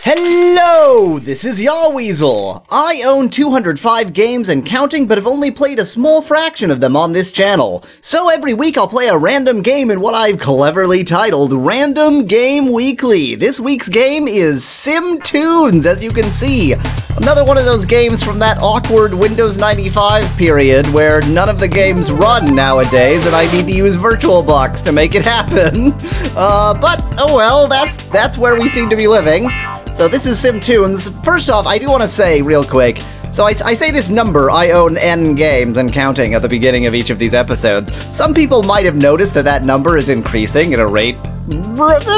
Hello, this is Yahweasel. I own 205 games and counting, but have only played a small fraction of them on this channel. So every week I'll play a random game in what I've cleverly titled Random Game Weekly. This week's game is SimTunes, as you can see. Another one of those games from that awkward Windows 95 period where none of the games run nowadays and I need to use VirtualBox to make it happen. But oh well, that's where we seem to be living. So this is SimTunes. First off, I do want to say real quick, so I say this number, I own N games and counting at the beginning of each of these episodes. Some people might have noticed that that number is increasing at a rate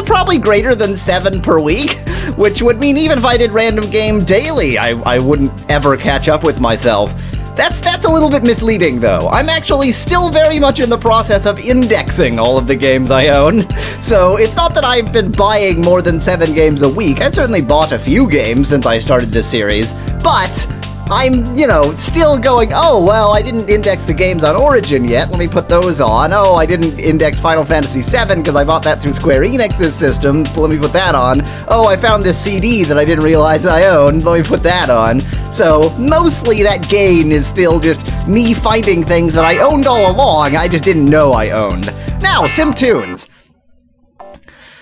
probably greater than 7 per week, which would mean even if I did random game daily, I wouldn't ever catch up with myself. That's a little bit misleading, though. I'm actually still very much in the process of indexing all of the games I own. So it's not that I've been buying more than 7 games a week. I've certainly bought a few games since I started this series, but I'm, still going, oh, well, I didn't index the games on Origin yet. Let me put those on. Oh, I didn't index Final Fantasy VII because I bought that through Square Enix's system. Let me put that on. Oh, I found this CD that I didn't realize I owned. Let me put that on. So, mostly that gain is still just me finding things that I owned all along, I just didn't know I owned. Now, SimTunes.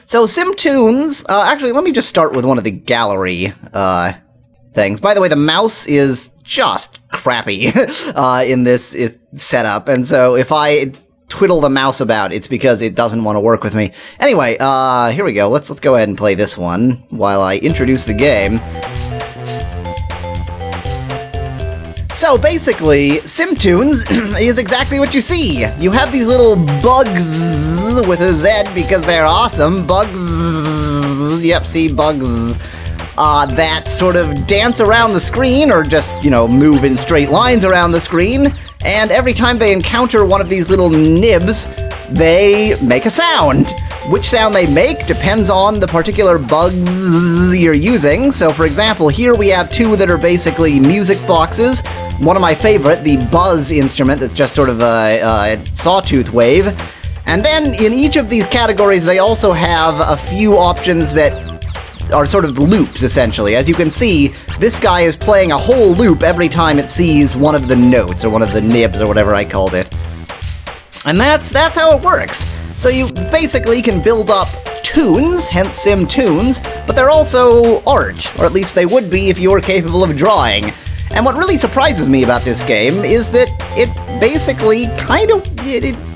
So, SimTunes, actually, let me just start with one of the gallery, things. By the way, the mouse is just crappy in this setup, and so if I twiddle the mouse about, it's because it doesn't want to work with me. Anyway, here we go. Let's go ahead and play this one while I introduce the game. So basically, SimTunes is exactly what you see. You have these little bugs with a Z because they're awesome. Bugs. Yep, see, bugs. That sort of dance around the screen, or just, move in straight lines around the screen, and every time they encounter one of these little nibs, they make a sound. Which sound they make depends on the particular bugs you're using. So, for example, here we have 2 that are basically music boxes. One of my favorite, the buzz instrument, that's just sort of a sawtooth wave. And then, in each of these categories, they also have a few options that are sort of loops, essentially. As you can see, this guy is playing a whole loop every time it sees one of the notes, or one of the nibs, or whatever I called it. And that's how it works. So you basically can build up tunes, hence SimTunes, but they're also art, or at least they would be if you were capable of drawing. And what really surprises me about this game is that it basically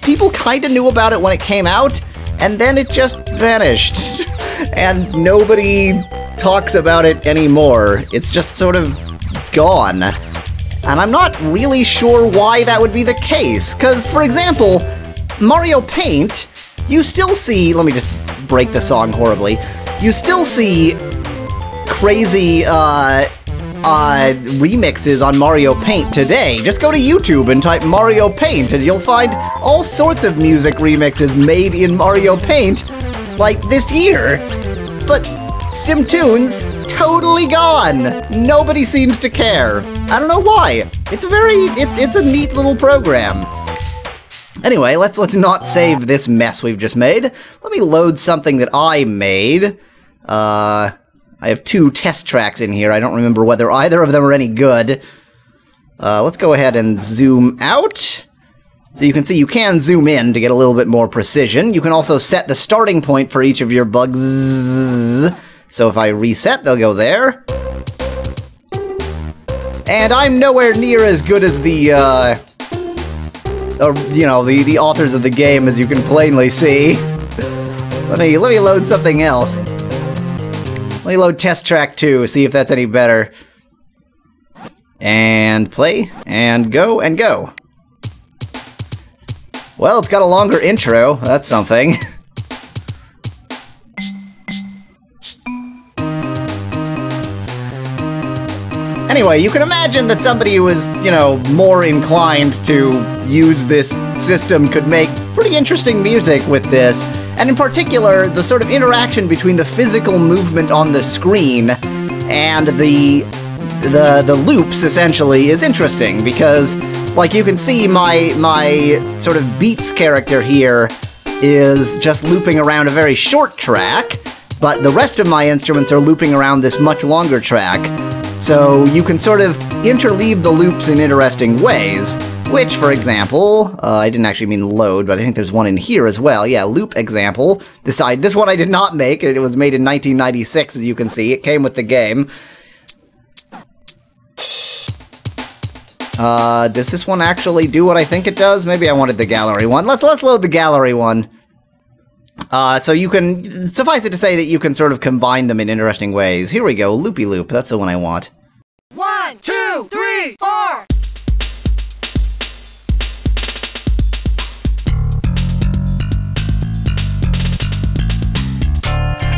people kind of knew about it when it came out, and then it just vanished. And nobody talks about it anymore. It's just sort of gone. And I'm not really sure why that would be the case, because, for example, Mario Paint, you still see... Let me just break the song horribly. You still see crazy, remixes on Mario Paint today. Just go to YouTube and type Mario Paint, and you'll find all sorts of music remixes made in Mario Paint, like this year. But SimTunes, totally gone. Nobody seems to care. I don't know why. It's a neat little program. Anyway, let's not save this mess we've just made. Let me load something that I made. I have 2 test tracks in here. I don't remember whether either of them are any good. Let's go ahead and zoom out. So you can see you can zoom in to get a little bit more precision. You can also set the starting point for each of your bugs. So if I reset, they'll go there. And I'm nowhere near as good as the authors of the game, as you can plainly see. Let me load something else. Let me load test track 2, see if that's any better. And play, and go, and go. Well, it's got a longer intro. That's something. Anyway, you can imagine that somebody who is, more inclined to use this system could make pretty interesting music with this. And in particular, the sort of interaction between the physical movement on the screen and the loops, essentially, is interesting, because like you can see, my sort of Beats character here is just looping around a very short track, but the rest of my instruments are looping around this much longer track. So you can sort of interleave the loops in interesting ways, which, for example, I didn't actually mean load, but I think there's one in here as well. Yeah, loop example. This one I did not make. It was made in 1996, as you can see. It came with the game. Does this one actually do what I think it does? Maybe I wanted the gallery one. Let's load the gallery one. So you can, suffice it to say that you can sort of combine them in interesting ways. Here we go, loopy loop, that's the one I want. 1, 2, 3, 4!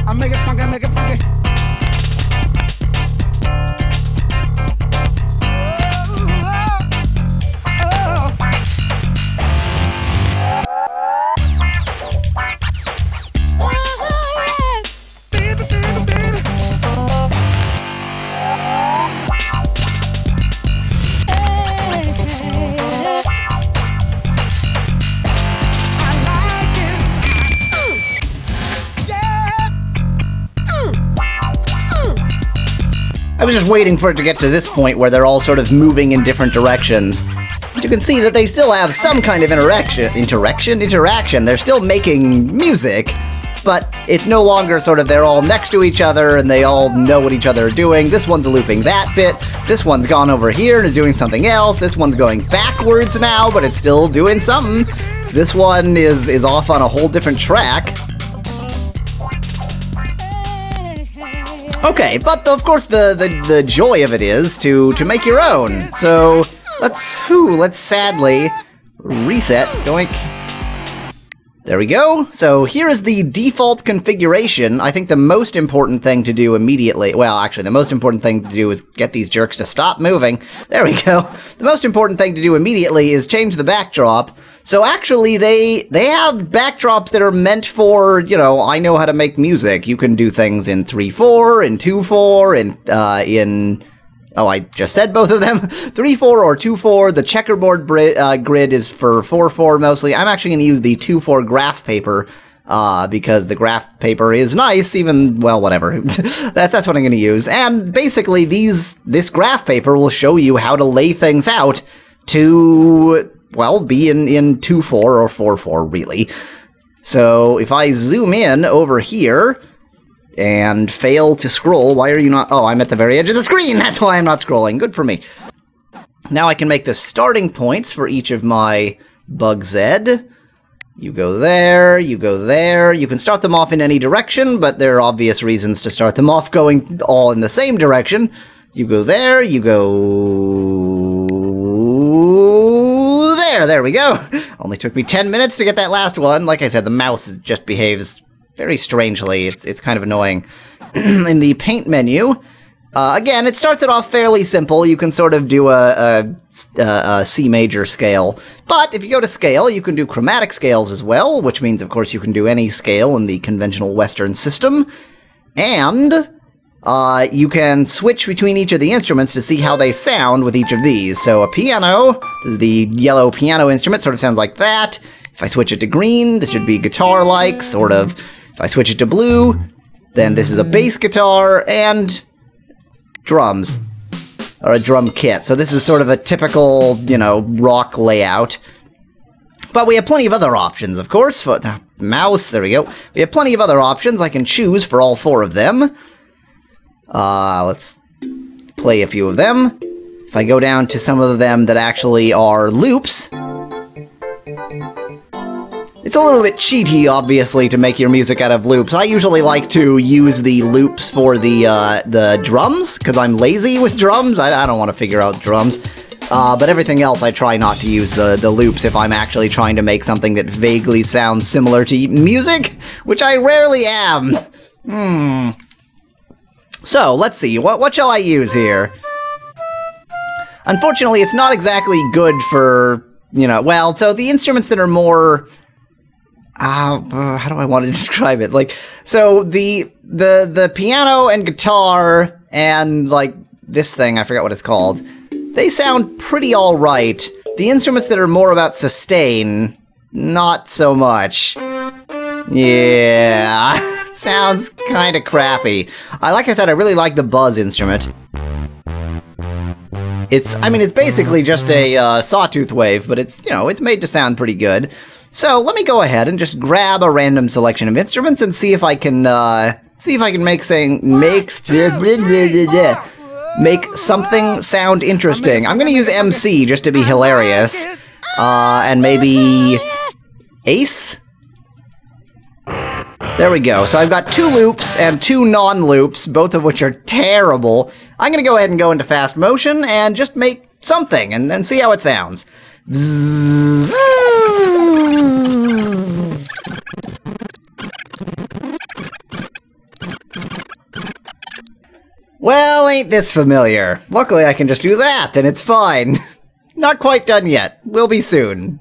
I make it funky, make it funky. I was just waiting for it to get to this point where they're all sort of moving in different directions. But you can see that they still have some kind of interaction. They're still making music, but it's no longer sort of they're all next to each other and they all know what each other are doing. This one's looping that bit. This one's gone over here and is doing something else. This one's going backwards now, but it's still doing something. This one is off on a whole different track. Okay, but of course the joy of it is to make your own. So let's sadly reset. Doink. There we go. So here is the default configuration. I think the most important thing to do immediately, well, actually, the most important thing to do is get these jerks to stop moving. There we go. The most important thing to do immediately is change the backdrop. So actually, they have backdrops that are meant for, you know, I know how to make music. You can do things in 3/4, in 2/4, in oh, I just said both of them. 3/4 or 2/4. The checkerboard grid is for 4/4 mostly. I'm actually going to use the 2/4 graph paper because the graph paper is nice. Even, well, whatever. that's what I'm going to use. And basically, this graph paper will show you how to lay things out to, well, be in 2/4 or 4/4 really. So if I zoom in over here and fail to scroll. Why are you not? Oh, I'm at the very edge of the screen! That's why I'm not scrolling. Good for me. Now I can make the starting points for each of my Bug Z. You go there, you go there. You can start them off in any direction, but there are obvious reasons to start them off going all in the same direction. You go there, you go there. There we go. Only took me 10 minutes to get that last one. Like I said, the mouse just behaves very strangely. It's kind of annoying. In the paint menu, again, it starts it off fairly simple. You can sort of do a C major scale. But if you go to scale, you can do chromatic scales as well, which means, of course, you can do any scale in the conventional Western system. And you can switch between each of the instruments to see how they sound with each of these. So a piano, this is the yellow piano instrument, sort of sounds like that. If I switch it to green, this should be guitar-like, sort of. If I switch it to blue, then this is a bass guitar and drums, or a drum kit. So this is sort of a typical, you know, rock layout. But we have plenty of other options, of course. For the mouse, there we go. We have plenty of other options. I can choose for all 4 of them. Let's play a few of them. If I go down to some of them that actually are loops, it's a little bit cheaty, obviously, to make your music out of loops. I usually like to use the loops for the drums, because I'm lazy with drums. I don't want to figure out drums. But everything else, I try not to use the loops if I'm actually trying to make something that vaguely sounds similar to music, which I rarely am. So, let's see. What shall I use here? Unfortunately, it's not exactly good for, you know, well, so the instruments that are more... how do I want to describe it? Like, so the piano and guitar and, like, this thing, I forgot what it's called, they sound pretty alright. The instruments that are more about sustain, not so much. Yeah, sounds kind of crappy. Like I said, I really like the buzz instrument. I mean, it's basically just a sawtooth wave, but it's, you know, it's made to sound pretty good. So let me go ahead and just grab a random selection of instruments and see if I can make something sound interesting. I'm gonna use MC just to be hilarious, and maybe Ace. There we go. So I've got 2 loops and 2 non-loops, both of which are terrible. I'm going to go ahead and go into fast motion and just make something and then see how it sounds. Well, ain't this familiar? Luckily I can just do that and it's fine. Not quite done yet. Will be soon.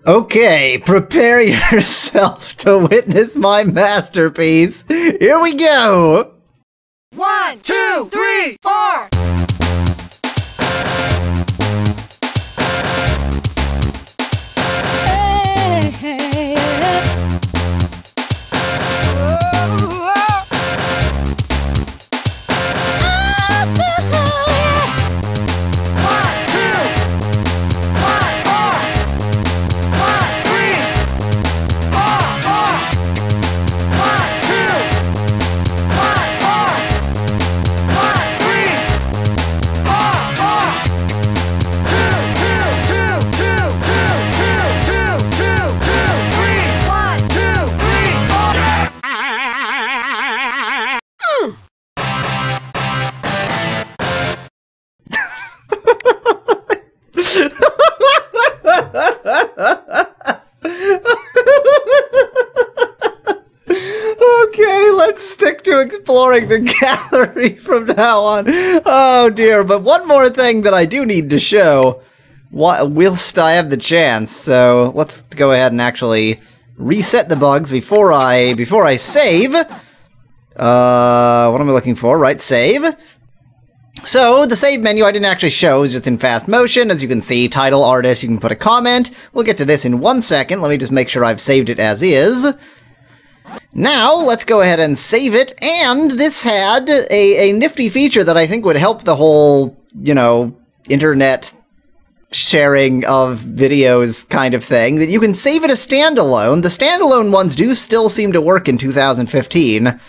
Okay, prepare yourself to witness my masterpiece. Here we go! 1, 2, 3, 4! Exploring the gallery from now on. Oh dear, but one more thing that I do need to show whilst I have the chance. So let's go ahead and actually reset the bugs before I save. What am I looking for? Right, save. So the save menu I didn't actually show is just in fast motion. As you can see, title, artist, you can put a comment. We'll get to this in 1 second. Let me just make sure I've saved it as is. Now, let's go ahead and save it, and this had a nifty feature that I think would help the whole, you know, internet sharing of videos kind of thing, that you can save it as standalone. The standalone ones do still seem to work in 2015.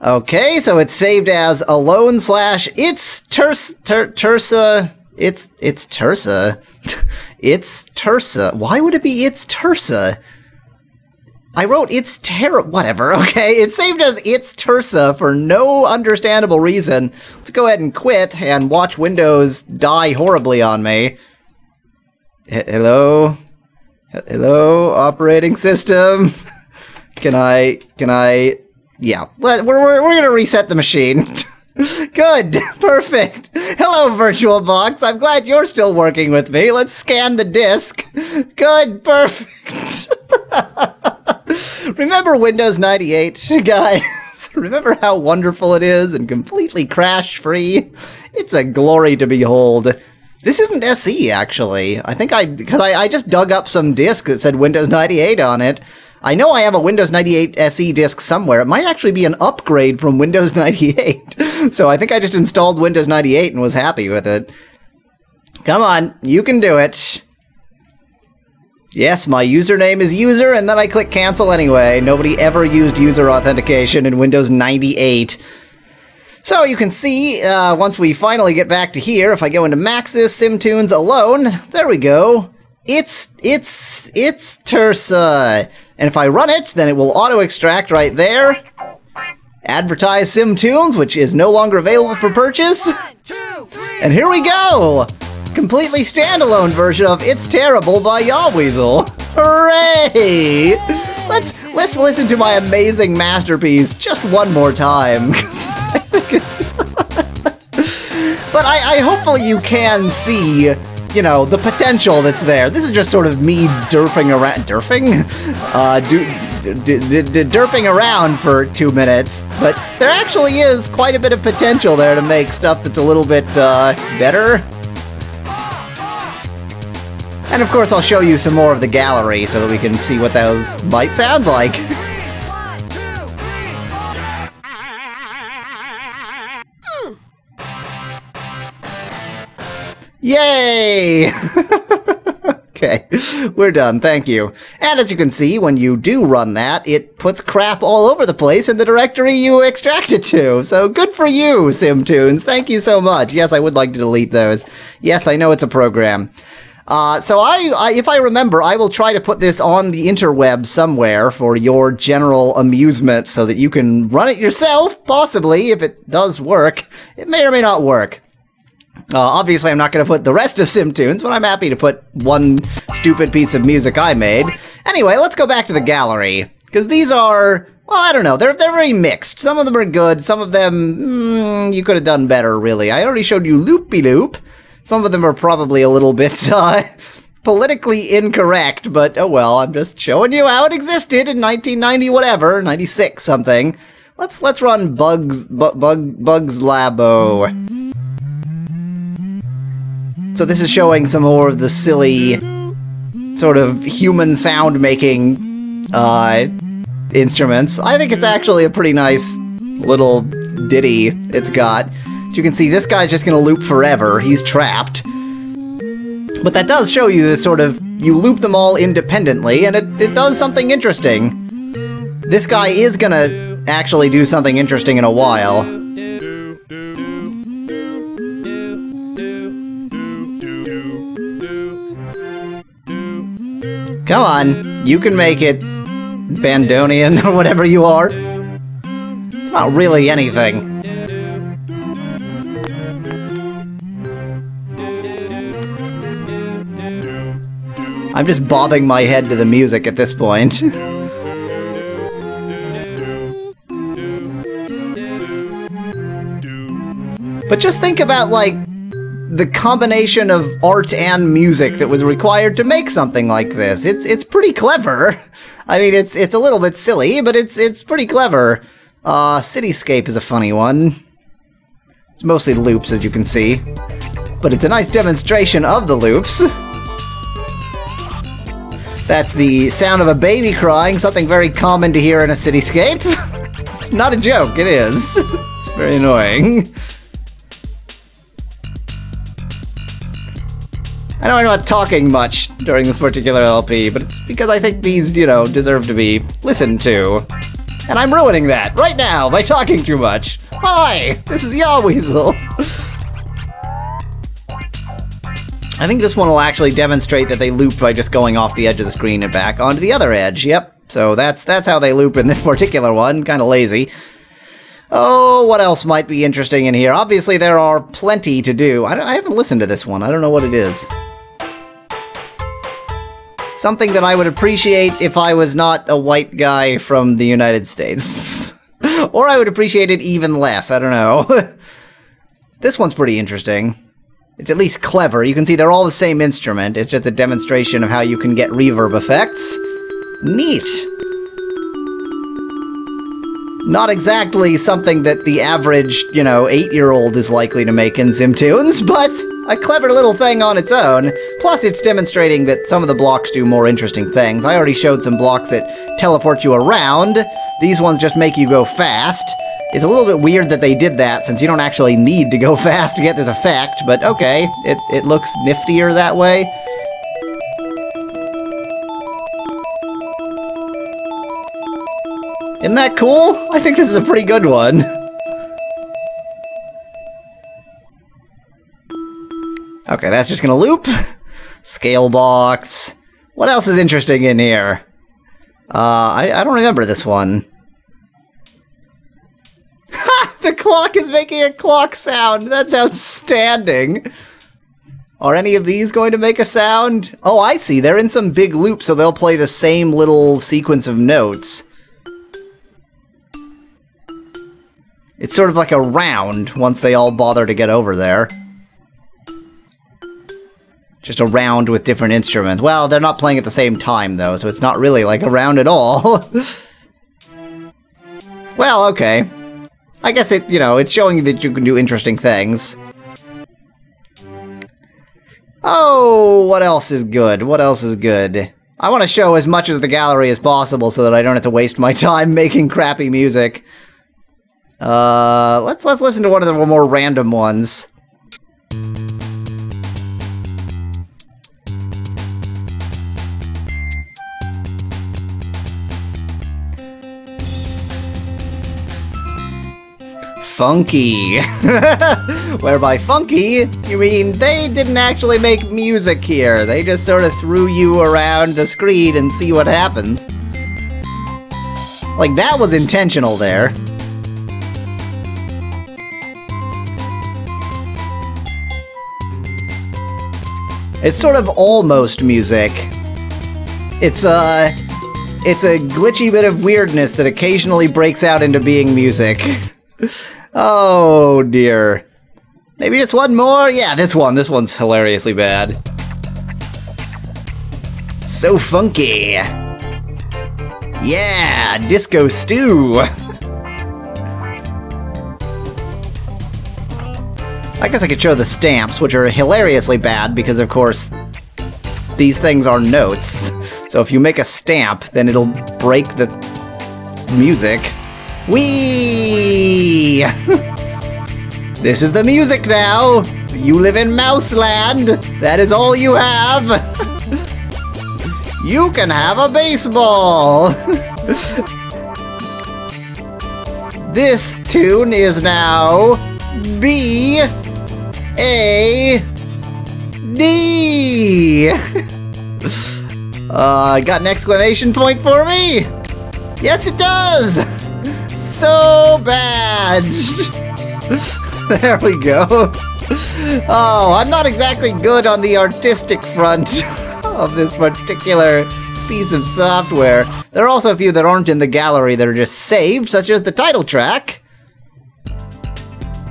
Okay, so it's saved as alone / it's Tersa. It's Tersa. It's Tersa. Why would it be it's Tersa? I wrote it's whatever, okay? It's saved as it's Tersa for no understandable reason. Let's go ahead and quit and watch Windows die horribly on me. Hello? Hello, operating system? Can I, yeah. We're gonna reset the machine. Good, perfect. Hello, VirtualBox. I'm glad you're still working with me. Let's scan the disk. Good, perfect. Remember Windows 98, guys? Remember how wonderful it is and completely crash-free? It's a glory to behold. This isn't SE, actually. I think because I just dug up some disk that said Windows 98 on it. I know I have a Windows 98 SE disk somewhere. It might actually be an upgrade from Windows 98. So I think I just installed Windows 98 and was happy with it. Come on, you can do it. Yes, my username is user, and then I click cancel anyway. Nobody ever used user authentication in Windows 98. So you can see, once we finally get back to here, if I go into Maxis, SimTunes alone, there we go. It's Tersa. And if I run it, then it will auto-extract right there. Advertise SimTunes, which is no longer available for purchase. 1, 2, 3, and here we go! Completely standalone version of It's Terrible by Yahweasel. Hooray! Let's listen to my amazing masterpiece just one more time. But I hopefully you can see, you know, the potential that's there. This is just sort of me derping around, derping around for 2 minutes, but there actually is quite a bit of potential there to make stuff that's a little bit better. And of course I'll show you some more of the gallery so that we can see what those might sound like. 1, 2, 3, 4. Yay! Okay, we're done, thank you. And as you can see, when you do run that, it puts crap all over the place in the directory you extracted to. So good for you, SimTunes. Thank you so much. Yes, I would like to delete those. Yes, I know it's a program. So if I remember, I will try to put this on the interweb somewhere for your general amusement so that you can run it yourself, possibly, if it does work. It may or may not work. Obviously, I'm not going to put the rest of SimTunes, but I'm happy to put one stupid piece of music I made. Anyway, let's go back to the gallery, because these are, well, I don't know, they're very mixed. Some of them are good, some of them, you could have done better, really. I already showed you Loopy-Loop. Some of them are probably a little bit, politically incorrect, but oh well, I'm just showing you how it existed in 1990 whatever, 96 something. Let's run Bugs Labo. So this is showing some more of the silly, sort of human sound-making instruments. I think it's actually a pretty nice little ditty it's got. As you can see, this guy's just going to loop forever. He's trapped. But that does show you this sort of, you loop them all independently, and it does something interesting. This guy is going to actually do something interesting in a while. Come on, you can make it, Bandonian, or whatever you are. It's not really anything. I'm just bobbing my head to the music at this point. But just think about, like, the combination of art and music that was required to make something like this. It's pretty clever. I mean, it's a little bit silly, but it's pretty clever. Cityscape is a funny one. It's mostly loops, as you can see. But it's a nice demonstration of the loops. That's the sound of a baby crying, something very common to hear in a cityscape. It's not a joke, it is. It's very annoying. I know I'm not talking much during this particular LP, but it's because I think these, you know, deserve to be listened to. And I'm ruining that right now by talking too much. Hi, this is Yahweasel. I think this one will actually demonstrate that they loop by just going off the edge of the screen and back onto the other edge. Yep, so that's how they loop in this particular one. Kind of lazy. Oh, what else might be interesting in here? Obviously, there are plenty to do. I haven't listened to this one. I don't know what it is. Something that I would appreciate if I was not a white guy from the United States. Or I would appreciate it even less. I don't know. This one's pretty interesting. It's at least clever. You can see they're all the same instrument. It's just a demonstration of how you can get reverb effects. Neat. Not exactly something that the average, you know, 8-year-old is likely to make in SimTunes, but a clever little thing on its own. Plus, it's demonstrating that some of the blocks do more interesting things. I already showed some blocks that teleport you around. These ones just make you go fast. It's a little bit weird that they did that, since you don't actually need to go fast to get this effect, but okay, it looks niftier that way. Isn't that cool? I think this is a pretty good one. Okay, that's just gonna loop. Scale box. What else is interesting in here? I don't remember this one. Ha! The clock is making a clock sound! That's outstanding! Are any of these going to make a sound? Oh, I see. They're in some big loop, so they'll play the same little sequence of notes. It's sort of like a round once they all bother to get over there. Just a round with different instruments. Well, they're not playing at the same time, though, so it's not really like a round at all. Well, okay. I guess it's showing you that you can do interesting things. Oh, what else is good? What else is good? I want to show as much of the gallery as possible so that I don't have to waste my time making crappy music. Let's listen to one of the more random ones. Funky. Whereby funky, you mean they didn't actually make music here. They just sort of threw you around the screen and see what happens. Like, that was intentional there. It's sort of almost music. It's a glitchy bit of weirdness that occasionally breaks out into being music. Oh dear. Maybe just one more? Yeah, this one's hilariously bad. So funky. Yeah, disco stew. I guess I could show the stamps, which are hilariously bad because, of course, these things are notes. So if you make a stamp, then it'll break the music. Whee! This is the music now! You live in Mouseland! That is all you have! You can have a baseball! This tune is now B-A-D! Got an exclamation point for me? Yes, it does! So bad! There we go. Oh, I'm not exactly good on the artistic front of this particular piece of software. There are also a few that aren't in the gallery that are just saved, such as the title track.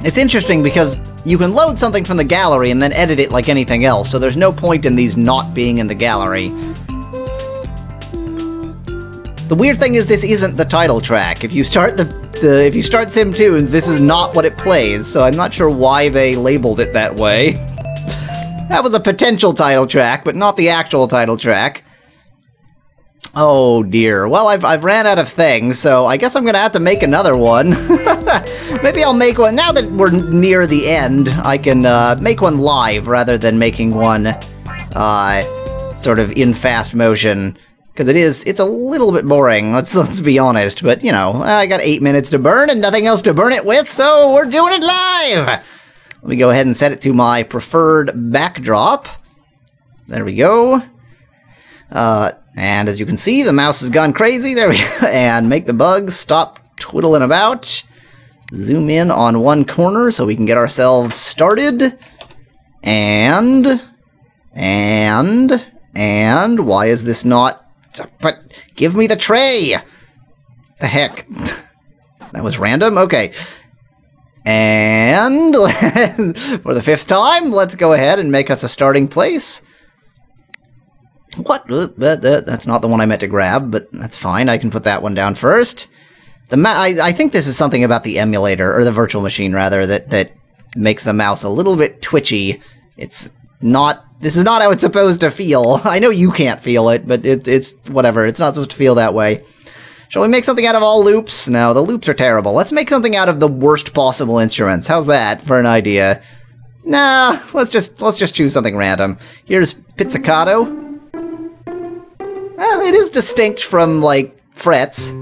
It's interesting because you can load something from the gallery and then edit it like anything else, so there's no point in these not being in the gallery. The weird thing is this isn't the title track. If you start if you start SimTunes, this is not what it plays, so I'm not sure why they labeled it that way. That was a potential title track, but not the actual title track. Oh dear. Well, I've ran out of things, so I guess I'm gonna have to make another one. Maybe I'll make one now that we're near the end. I can make one live rather than making one sort of in fast motion. Because it's a little bit boring, let's be honest, but, you know, I got 8 minutes to burn and nothing else to burn it with, so we're doing it live! Let me go ahead and set it to my preferred backdrop. There we go. And as you can see, the mouse has gone crazy, there we go, and make the bugs stop twiddling about. Zoom in on one corner so we can get ourselves started. And why is this not... But give me the tray! The heck? That was random? Okay. And for the 5th time, let's go ahead and make us a starting place. What? That's not the one I meant to grab, but that's fine. I can put that one down first. I think this is something about the emulator, or the virtual machine, rather, that makes the mouse a little bit twitchy. It's not... This is not how it's supposed to feel. I know you can't feel it, but it's whatever. It's not supposed to feel that way. Shall we make something out of all loops? No, the loops are terrible. Let's make something out of the worst possible instruments. How's that for an idea? Nah, let's just choose something random. Here's pizzicato. Well, it is distinct from, like, frets.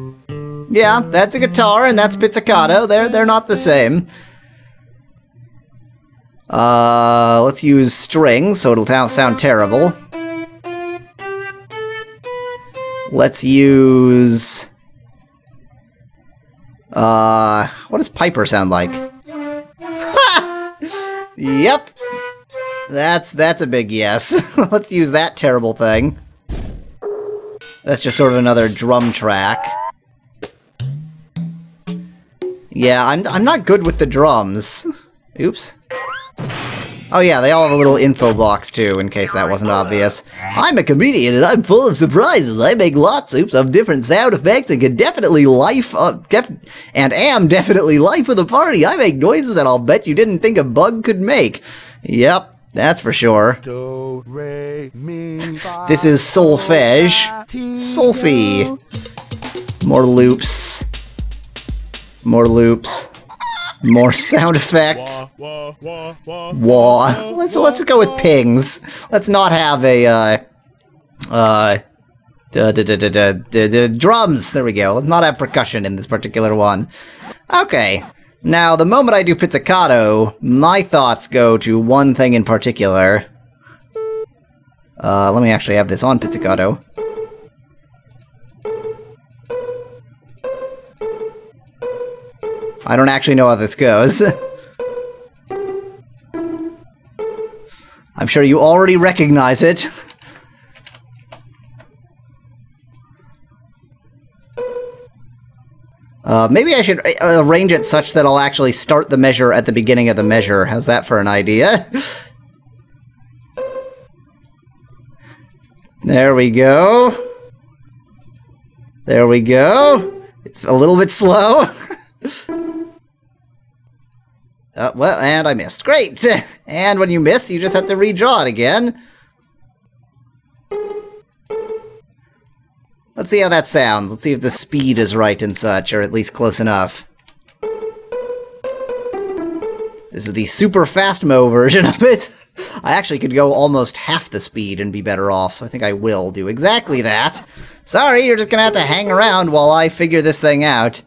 Yeah, that's a guitar and that's pizzicato. They're not the same. Let's use strings, so it'll sound terrible. Let's use... what does Piper sound like? Yep! That's a big yes. Let's use that terrible thing. That's just sort of another drum track. Yeah, I'm not good with the drums. Oops. Oh yeah, they all have a little info box too, in case that wasn't obvious. I'm a comedian and I'm full of surprises. I make lots of different sound effects and can definitely am definitely life of the party. I make noises that I'll bet you didn't think a bug could make. Yep, That's for sure. Do, re, mi, fa, This is solfege. ti, Solfi. do. More loops. More loops. More sound effects. Wah, wah, wah, Wah. Let's go with pings. Let's not have a drums. There we go. Let's not have percussion in this particular one. Okay. Now, the moment I do pizzicato, my thoughts go to one thing in particular. Let me actually have this on pizzicato. I don't actually know how this goes. I'm sure you already recognize it. Maybe I should arrange it such that I'll actually start the measure at the beginning of the measure. How's that for an idea? There we go. There we go. It's a little bit slow. Well, and I missed. Great! And when you miss, you just have to redraw it again. Let's see how that sounds. Let's see if the speed is right and such, or at least close enough. This is the super fast-mo version of it. I actually could go almost half the speed and be better off, so I think I will do exactly that. Sorry, you're just gonna have to hang around while I figure this thing out.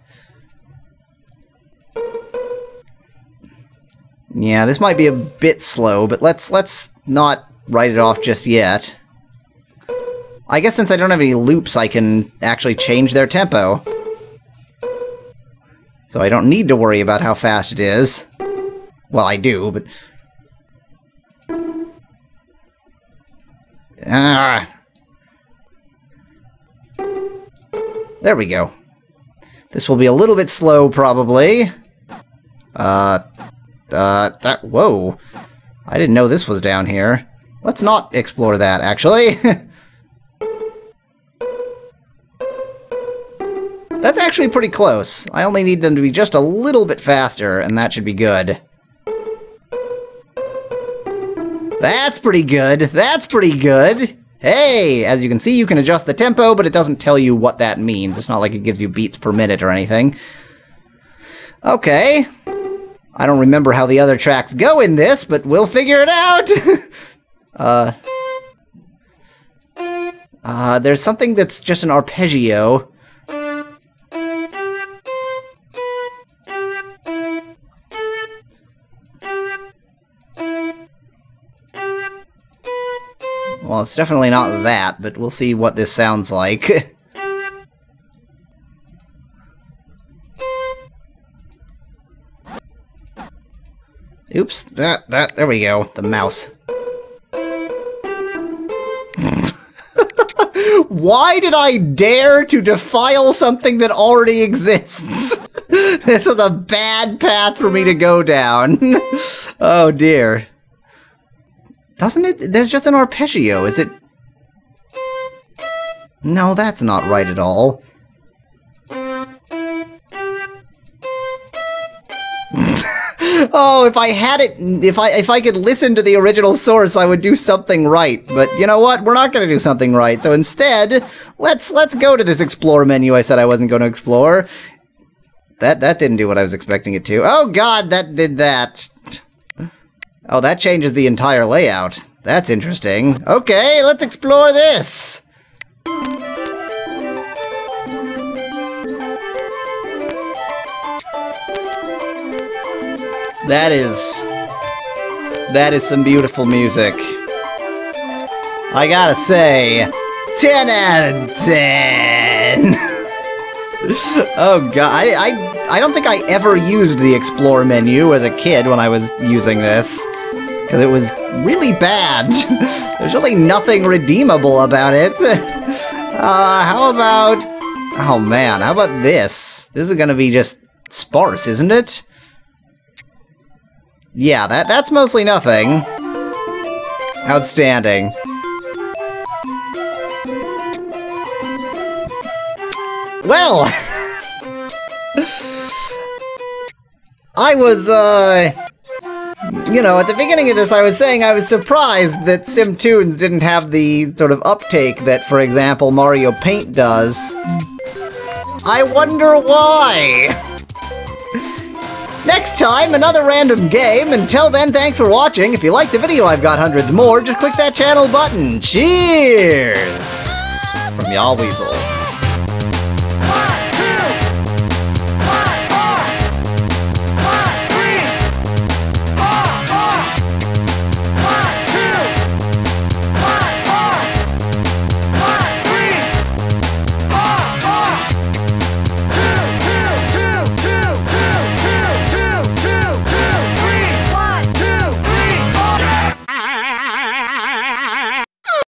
Yeah, this might be a bit slow, but let's not write it off just yet. I guess since I don't have any loops, I can actually change their tempo. So I don't need to worry about how fast it is. Well, I do, but... There we go. This will be a little bit slow, probably. Whoa. I didn't know this was down here. Let's not explore that, actually. That's actually pretty close. I only need them to be just a little bit faster, and that should be good. That's pretty good. That's pretty good. Hey, as you can see, you can adjust the tempo, but it doesn't tell you what that means. It's not like it gives you beats per minute or anything. Okay. I don't remember how the other tracks go in this, but we'll figure it out! There's something that's just an arpeggio. Well, it's definitely not that, but we'll see what this sounds like. Oops, there we go, the mouse. Why did I dare to defile something that already exists? This was a bad path for me to go down. Oh dear. Doesn't it? There's just an arpeggio, is it? No, that's not right at all. Oh, if I had it, if I could listen to the original source, I would do something right. But you know what? We're not going to do something right. So instead, let's go to this explore menu I said I wasn't going to explore. That didn't do what I was expecting it to. Oh god, that did that. Oh, that changes the entire layout. That's interesting. Okay, let's explore this. That is some beautiful music. I gotta say, 10 out of 10. Oh god, I don't think I ever used the explore menu as a kid when I was using this, because it was really bad. There's really nothing redeemable about it. How about... Oh man, how about this? This is gonna be just sparse, isn't it? Yeah, that's mostly nothing. Outstanding. Well, You know, at the beginning of this, I was saying I was surprised that SimTunes didn't have the sort of uptake that, for example, Mario Paint does. I wonder why! Next time, another random game. Until then, thanks for watching. If you liked the video, I've got hundreds more. Just click that channel button. Cheers! From Yahweasel.